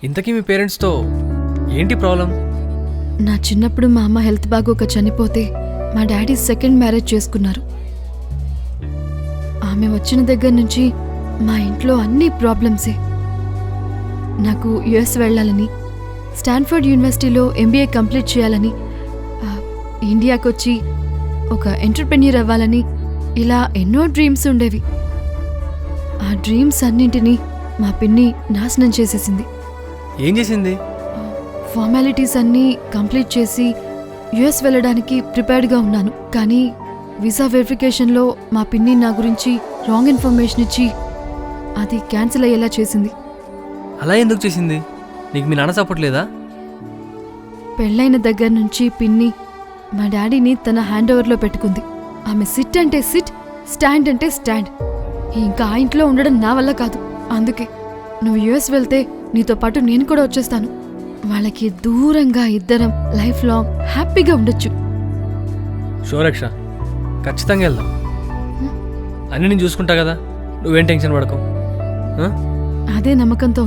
ఇంతకీ మీ పేరెంట్స్తో ఏంటి ప్రాబ్లం? నా చిన్నప్పుడు మా అమ్మ హెల్త్ బాగోక చనిపోతే మా డాడీ సెకండ్ మ్యారేజ్ చేసుకున్నారు. ఆమె వచ్చిన దగ్గర నుంచి మా ఇంట్లో అన్ని ప్రాబ్లమ్సే. నాకు యుఎస్ వెళ్ళాలని, స్టాన్ఫర్డ్ యూనివర్సిటీలో ఎంబీఏ కంప్లీట్ చేయాలని, ఇండియాకి వచ్చి ఒక ఎంటర్‌ప్రెన్యూర్ అవ్వాలని ఇలా ఎన్నో డ్రీమ్స్ ఉండేవి. ఆ డ్రీమ్స్ అన్నింటినీ మా పిన్ని నాశనం చేసేసింది. ఏం చేసింది? ఫార్మాలిటీస్ అన్నీ కంప్లీట్ చేసి యుఎస్ వెళ్ళడానికి ప్రిపేర్డ్గా ఉన్నాను. కానీ వీసా వెరిఫికేషన్లో మా పిన్ని నా గురించి రాంగ్ ఇన్ఫర్మేషన్ ఇచ్చి అది క్యాన్సిల్ అయ్యేలా చేసింది. అలా ఎందుకు చేసింది? నీకు మీ నాన్న సపోర్ట్ లేదా? పెళ్ళైన దగ్గర నుంచి పిన్ని మా డాడీని తన హ్యాండ్ ఓవర్లో పెట్టుకుంది. ఆమె సిట్ అంటే సిట్, స్టాండ్ అంటే స్టాండ్. ఇంకా ఆ ఇంట్లో ఉండడం నా వల్ల కాదు. అందుకే నువ్వు యుఎస్ వెళ్తే నీతో పాటు నేను కూడా వచ్చేస్తాను. వాళ్ళకి దూరంగా ఇద్దరం లైఫ్ లాంగ్ హ్యాపీగా ఉండొచ్చు. షూరక్ష, ఖచ్చితంగా వెళ్దాం. అన్నీ నేను చూసుకుంటా కదా, నువ్వేం టెన్షన్ పడకు. అదే నమ్మకంతో